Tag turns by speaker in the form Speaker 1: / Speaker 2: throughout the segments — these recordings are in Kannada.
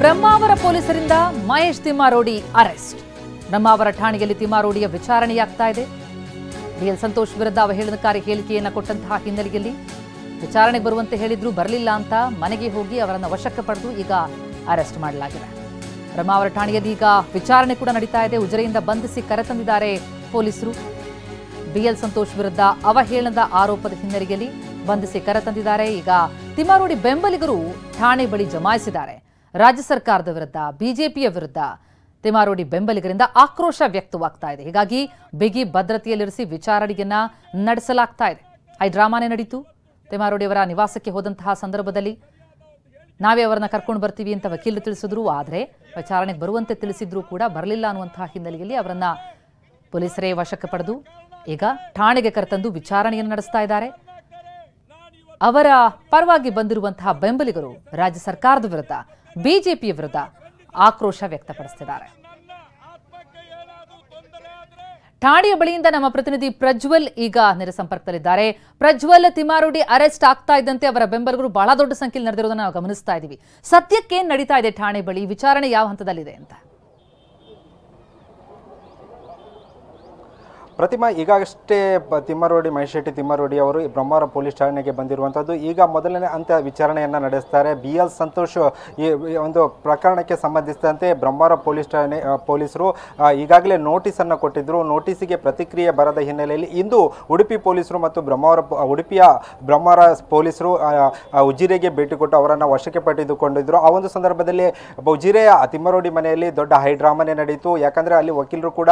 Speaker 1: ಬ್ರಹ್ಮಾವರ ಪೊಲೀಸರಿಂದ ಮಹೇಶ್ ತಿಮ್ಮಾರೋಡಿ ಅರೆಸ್ಟ್. ಬ್ರಹ್ಮಾವರ ಠಾಣೆಯಲ್ಲಿ ತಿಮ್ಮಾರೋಡಿಯ ವಿಚಾರಣೆಯಾಗ್ತಾ ಇದೆ. ಬಿಎಲ್ ಸಂತೋಷ್ ವಿರುದ್ಧ ಅವಹೇಳನಕಾರಿ ಹೇಳಿಕೆಯನ್ನು ಕೊಟ್ಟಂತಹ ಹಿನ್ನೆಲೆಯಲ್ಲಿ ವಿಚಾರಣೆ ಬರುವಂತೆ ಹೇಳಿದ್ರು, ಬರಲಿಲ್ಲ ಅಂತ ಮನೆಗೆ ಹೋಗಿ ಅವರನ್ನು ವಶಕ್ಕೆ ಪಡೆದು ಈಗ ಅರೆಸ್ಟ್ ಮಾಡಲಾಗಿದೆ. ಬ್ರಹ್ಮಾವರ ಠಾಣೆಯಲ್ಲಿ ಈಗ ವಿಚಾರಣೆ ಕೂಡ ನಡೀತಾ ಇದೆ. ಉಜಿರೆಯಿಂದ ಬಂಧಿಸಿ ಕರೆತಂದಿದ್ದಾರೆ ಪೊಲೀಸರು. ಬಿಎಲ್ ಸಂತೋಷ್ ವಿರುದ್ಧ ಅವಹೇಳನದ ಆರೋಪದ ಹಿನ್ನೆಲೆಯಲ್ಲಿ ಬಂಧಿಸಿ ಕರೆತಂದಿದ್ದಾರೆ. ಈಗ ತಿಮ್ಮಾರೋಡಿ ಬೆಂಬಲಿಗರು ಠಾಣೆ ಬಳಿ ಜಮಾಯಿಸಿದ್ದಾರೆ. ರಾಜ್ಯ ಸರ್ಕಾರದ ವಿರುದ್ಧ, ಬಿಜೆಪಿಯ ವಿರುದ್ಧ ತಿಮ್ಮಾರೋಡಿ ಬೆಂಬಲಿಗರಿಂದ ಆಕ್ರೋಶ ವ್ಯಕ್ತವಾಗ್ತಾ ಇದೆ. ಹೀಗಾಗಿ ಬಿಗಿ ಭದ್ರತೆಯಲ್ಲಿರಿಸಿ ವಿಚಾರಣೆಯನ್ನ ನಡೆಸಲಾಗ್ತಾ ಇದೆ. ಈ ಡ್ರಾಮಾನೇ ನಡೀತು. ತಿಮ್ಮಾರೋಡಿ ಅವರ ನಿವಾಸಕ್ಕೆ ಹೋದಂತಹ ಸಂದರ್ಭದಲ್ಲಿ ನಾವೇ ಅವರನ್ನ ಕರ್ಕೊಂಡು ಬರ್ತೀವಿ ಅಂತ ವಕೀಲರು ತಿಳಿಸಿದ್ರು. ಆದರೆ ವಿಚಾರಣೆಗೆ ಬರುವಂತೆ ತಿಳಿಸಿದ್ರು ಕೂಡ ಬರಲಿಲ್ಲ ಅನ್ನುವಂತಹ ಹಿನ್ನೆಲೆಯಲ್ಲಿ ಅವರನ್ನ ಪೊಲೀಸರೇ ವಶಕ್ಕೆ ಪಡೆದು ಈಗ ಠಾಣೆಗೆ ಕರೆತಂದು ವಿಚಾರಣೆಯನ್ನು ನಡೆಸ್ತಾ ಇದ್ದಾರೆ. ಅವರ ಪರವಾಗಿ ಬಂದಿರುವಂತಹ ಬೆಂಬಲಿಗರು ರಾಜ್ಯ ಸರ್ಕಾರದ ವಿರುದ್ಧ, ಬಿಜೆಪಿಯ ವಿರುದ್ಧ ಆಕ್ರೋಶ ವ್ಯಕ್ತಪಡಿಸುತ್ತಿದ್ದಾರೆ. ಠಾಣೆಯ ಬಳಿಯಿಂದ ನಮ್ಮ ಪ್ರತಿನಿಧಿ ಪ್ರಜ್ವಲ್ ಈಗ ನೇರ ಸಂಪರ್ಕದಲ್ಲಿದ್ದಾರೆ. ಪ್ರಜ್ವಲ್, ತಿಮ್ಮಾರೋಡಿ ಅರೆಸ್ಟ್ ಆಗ್ತಾ ಇದ್ದಂತೆ ಅವರ ಬೆಂಬಲಿಗರು ಬಹಳ ದೊಡ್ಡ ಸಂಖ್ಯೆಯಲ್ಲಿ ನಡೆದಿರೋದನ್ನ ನಾವು ಗಮನಿಸ್ತಾ ಇದ್ದೀವಿ. ಸದ್ಯಕ್ಕೆ ಏನ್ ನಡೀತಾ ಇದೆ ಠಾಣೆ ಬಳಿ? ವಿಚಾರಣೆ ಯಾವ ಹಂತದಲ್ಲಿದೆ ಅಂತ?
Speaker 2: ಪ್ರತಿಮಾ, ಈಗಷ್ಟೇ ತಿಮ್ಮಾರೋಡಿ ಮಹೇಶ್ ಶೆಟ್ಟಿ ತಿಮ್ಮಾರೋಡಿ ಅವರು ಬ್ರಹ್ಮಾವರ ಪೊಲೀಸ್ ಠಾಣೆಗೆ ಬಂದಿರುವಂಥದ್ದು. ಈಗ ಮೊದಲನೇ ಹಂತ ವಿಚಾರಣೆಯನ್ನು ನಡೆಸ್ತಾರೆ. ಬಿಎಲ್ ಸಂತೋಷ್ ಈ ಒಂದು ಪ್ರಕರಣಕ್ಕೆ ಸಂಬಂಧಿಸಿದಂತೆ ಬ್ರಹ್ಮಾವರ ಪೊಲೀಸ್ ಠಾಣೆ ಪೊಲೀಸರು ಈಗಾಗಲೇ ನೋಟಿಸನ್ನು ಕೊಟ್ಟಿದ್ದರು. ನೋಟಿಸಿಗೆ ಪ್ರತಿಕ್ರಿಯೆ ಬರದ ಹಿನ್ನೆಲೆಯಲ್ಲಿ ಇಂದು ಉಡುಪಿ ಪೊಲೀಸರು ಮತ್ತು ಉಡುಪಿಯ ಬ್ರಹ್ಮಾವರ ಪೊಲೀಸರು ಉಜಿರೆಗೆ ಭೇಟಿ ಕೊಟ್ಟು ಅವರನ್ನು ವಶಕ್ಕೆ ಪಡೆದುಕೊಂಡಿದ್ದರು. ಆ ಒಂದು ಸಂದರ್ಭದಲ್ಲಿ ಉಜಿರೆಯ ತಿಮ್ಮಾರೋಡಿ ಮನೆಯಲ್ಲಿ ದೊಡ್ಡ ಹೈಡ್ರಾಮಾನೇ ನಡೆಯಿತು. ಯಾಕಂದರೆ ಅಲ್ಲಿ ವಕೀಲರು ಕೂಡ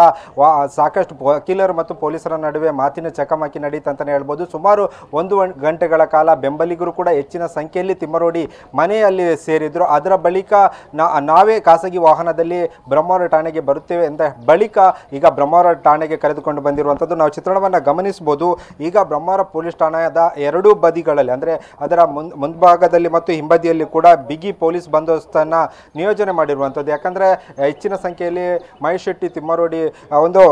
Speaker 2: ಸಾಕಷ್ಟು ವಕೀಲರು ಮತ್ತು ಪೊಲೀಸರ ನಡುವೆ ಮಾತಿನ ಚಕಮಕಿ ನಡೀತು ಅಂತಾನೆ ಹೇಳ್ಬೋದು. ಸುಮಾರು 1 ಗಂಟೆಗಳ ಕಾಲ ಬೆಂಬಲಿಗರು ಕೂಡ ಹೆಚ್ಚಿನ ಸಂಖ್ಯೆಯಲ್ಲಿ ತಿಮ್ಮಾರೋಡಿ ಮನೆಯಲ್ಲಿ ಸೇರಿದ್ರು. ಅದರ ಬಳಿಕ ನಾವೇ ಖಾಸಗಿ ವಾಹನದಲ್ಲಿ ಬ್ರಹ್ಮಾವರ ಠಾಣೆಗೆ ಬರುತ್ತೇವೆ ಅಂತ ಬಳಿಕ ಈಗ ಬ್ರಹ್ಮಾವರ ಠಾಣೆಗೆ ಕರೆದುಕೊಂಡು ಬಂದಿರುವಂಥದ್ದು ನಾವು ಚಿತ್ರಣವನ್ನು ಗಮನಿಸಬಹುದು. ಈಗ ಬ್ರಹ್ಮಾವರ ಪೊಲೀಸ್ ಠಾಣೆಯ ಎರಡೂ ಬದಿಗಳಲ್ಲಿ, ಅಂದರೆ ಅದರ ಮುಂಭಾಗದಲ್ಲಿ ಮತ್ತು ಹಿಂಬದಿಯಲ್ಲಿ ಕೂಡ ಬಿಗಿ ಪೊಲೀಸ್ ಬಂದೋಬಸ್ತನ್ನು ನಿಯೋಜನೆ ಮಾಡಿರುವಂಥದ್ದು. ಯಾಕಂದರೆ ಹೆಚ್ಚಿನ ಸಂಖ್ಯೆಯಲ್ಲಿ ಮಹೇಶ್ ಶೆಟ್ಟಿ ತಿಮ್ಮಾರೋಡಿ ಒಂದು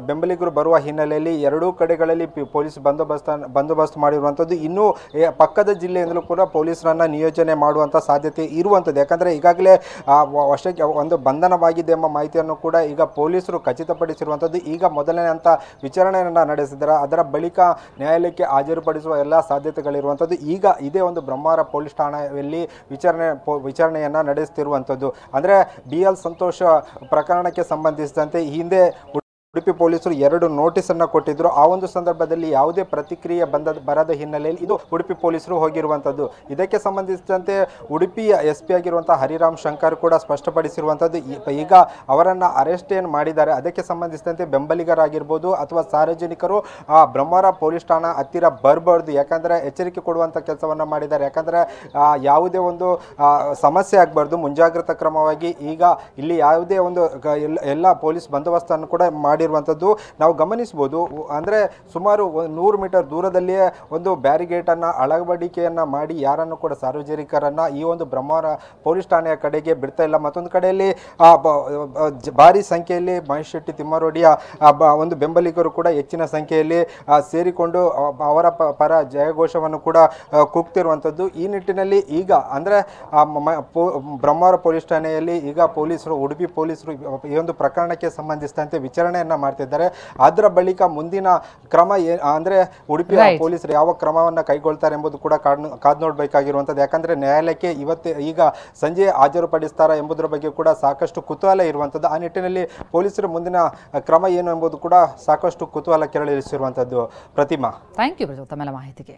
Speaker 2: ಬೆಂಬಲಿಗರು ಬರುವ ಹಿನ್ನೆಲೆಯಲ್ಲಿ ಎರಡೂ ಕಡೆಗಳಲ್ಲಿ ಪೊಲೀಸ್ ಬಂದೋಬಸ್ತ್ ಮಾಡಿರುವಂಥದ್ದು. ಇನ್ನೂ ಪಕ್ಕದ ಜಿಲ್ಲೆಯಿಂದಲೂ ಕೂಡ ಪೊಲೀಸರನ್ನು ನಿಯೋಜನೆ ಮಾಡುವಂಥ ಸಾಧ್ಯತೆ ಇರುವಂಥದ್ದು. ಯಾಕಂದರೆ ಈಗಾಗಲೇ ವಶಕ್ಕೆ ಒಂದು ಬಂಧನವಾಗಿದೆ ಎಂಬ ಮಾಹಿತಿಯನ್ನು ಕೂಡ ಈಗ ಪೊಲೀಸರು ಖಚಿತಪಡಿಸಿರುವಂಥದ್ದು. ಈಗ ಮೊದಲನೇ ಹಂತ ವಿಚಾರಣೆಯನ್ನು ನಡೆಸಿದ್ದಾರೆ. ಅದರ ಬಳಿಕ ನ್ಯಾಯಾಲಯಕ್ಕೆ ಹಾಜರುಪಡಿಸುವ ಎಲ್ಲ ಸಾಧ್ಯತೆಗಳಿರುವಂಥದ್ದು. ಈಗ ಇದೇ ಒಂದು ಬ್ರಹ್ಮಾವರ ಪೊಲೀಸ್ ಠಾಣೆಯಲ್ಲಿ ವಿಚಾರಣೆಯನ್ನು ನಡೆಸುತ್ತಿರುವಂಥದ್ದು. ಅಂದರೆ ಬಿಎಲ್ ಸಂತೋಷ್ ಪ್ರಕರಣಕ್ಕೆ ಸಂಬಂಧಿಸಿದಂತೆ ಹಿಂದೆ ಉಡುಪಿ ಪೊಲೀಸರು 2 ನೋಟಿಸನ್ನು ಕೊಟ್ಟಿದ್ದರು. ಆ ಒಂದು ಸಂದರ್ಭದಲ್ಲಿ ಯಾವುದೇ ಪ್ರತಿಕ್ರಿಯೆ ಬರದ ಹಿನ್ನೆಲೆಯಲ್ಲಿ ಇದು ಉಡುಪಿ ಪೊಲೀಸರು ಹೋಗಿರುವಂಥದ್ದು. ಇದಕ್ಕೆ ಸಂಬಂಧಿಸಿದಂತೆ ಉಡುಪಿಯ SP ಆಗಿರುವಂಥ ಹರಿರಾಮ್ ಶಂಕರ್ ಕೂಡ ಸ್ಪಷ್ಟಪಡಿಸಿರುವಂಥದ್ದು. ಈಗ ಅವರನ್ನು ಅರೆಸ್ಟ್ ಏನು ಮಾಡಿದ್ದಾರೆ ಅದಕ್ಕೆ ಸಂಬಂಧಿಸಿದಂತೆ ಬೆಂಬಲಿಗರಾಗಿರ್ಬೋದು ಅಥವಾ ಸಾರ್ವಜನಿಕರು ಬ್ರಹ್ಮಾವರ ಪೊಲೀಸ್ ಠಾಣಾ ಹತ್ತಿರ ಬರಬಾರ್ದು, ಯಾಕಂದರೆ ಎಚ್ಚರಿಕೆ ಕೊಡುವಂಥ ಕೆಲಸವನ್ನು ಮಾಡಿದ್ದಾರೆ. ಯಾಕಂದರೆ ಯಾವುದೇ ಒಂದು ಸಮಸ್ಯೆ ಆಗಬಾರ್ದು, ಮುಂಜಾಗ್ರತಾ ಕ್ರಮವಾಗಿ ಈಗ ಇಲ್ಲಿ ಯಾವುದೇ ಒಂದು ಎಲ್ಲ ಪೊಲೀಸ್ ಬಂದೋಬಸ್ತನ್ನು ಕೂಡ ಮಾಡಿರುವಂಥದ್ದು ನಾವು ಗಮನಿಸಬಹುದು. ಅಂದರೆ ಸುಮಾರು 100 ಮೀಟರ್ ದೂರದಲ್ಲಿಯೇ ಒಂದು ಬ್ಯಾರಿಗೇಟನ್ನು ಅಳವಡಿಕೆಯನ್ನು ಮಾಡಿ ಯಾರನ್ನು ಕೂಡ ಸಾರ್ವಜನಿಕರನ್ನು ಈ ಒಂದು ಬ್ರಹ್ಮಾವರ ಪೊಲೀಸ್ ಠಾಣೆಯ ಕಡೆಗೆ ಬಿಡ್ತಾ ಇಲ್ಲ. ಮತ್ತೊಂದು ಕಡೆಯಲ್ಲಿ ಭಾರಿ ಸಂಖ್ಯೆಯಲ್ಲಿ ಮಹೇಶ್ ಶೆಟ್ಟಿ ತಿಮ್ಮಾರೋಡಿಯ ಒಂದು ಬೆಂಬಲಿಗರು ಕೂಡ ಹೆಚ್ಚಿನ ಸಂಖ್ಯೆಯಲ್ಲಿ ಸೇರಿಕೊಂಡು ಅವರ ಪರ ಜಯಘೋಷವನ್ನು ಕೂಡ ಕೂಗ್ತಿರುವಂಥದ್ದು. ಈ ನಿಟ್ಟಿನಲ್ಲಿ ಈಗ ಅಂದರೆ ಬ್ರಹ್ಮಾವರ ಪೊಲೀಸ್ ಠಾಣೆಯಲ್ಲಿ ಈಗ ಪೊಲೀಸರು, ಉಡುಪಿ ಪೊಲೀಸರು ಈ ಒಂದು ಪ್ರಕರಣಕ್ಕೆ ಸಂಬಂಧಿಸಿದಂತೆ ವಿಚಾರಣೆಯನ್ನು ಮಾಡ್ತಿದ್ದಾರೆ. ಅದರ ಬಳಿಕ ಮುಂದಿನ ಕ್ರಮ ಅಂದರೆ ಉಡುಪಿಯ ಪೊಲೀಸರು ಯಾವ ಕ್ರಮವನ್ನು ಕೈಗೊಳ್ತಾರೆ ಎಂಬುದು ಕೂಡ ಕಾದು ನೋಡಬೇಕಾಗಿರುವಂಥದ್ದು. ಯಾಕಂದರೆ ನ್ಯಾಯಾಲಯಕ್ಕೆ ಈಗ ಸಂಜೆ ಹಾಜರುಪಡಿಸ್ತಾರಾ ಎಂಬುದರ ಬಗ್ಗೆ ಕೂಡ ಸಾಕಷ್ಟು ಕುತೂಹಲ ಇರುವಂಥದ್ದು. ಆ ನಿಟ್ಟಿನಲ್ಲಿ ಪೊಲೀಸರ ಮುಂದಿನ ಕ್ರಮ ಏನು ಎಂಬುದು ಕೂಡ ಸಾಕಷ್ಟು ಕುತೂಹಲ ಕೆರಳಿಸಿರುವಂಥದ್ದು. ಪ್ರತಿಮಾ,
Speaker 1: ಥ್ಯಾಂಕ್ ಯು ತಮ್ಮೆಲ್ಲ ಮಾಹಿತಿಗೆ.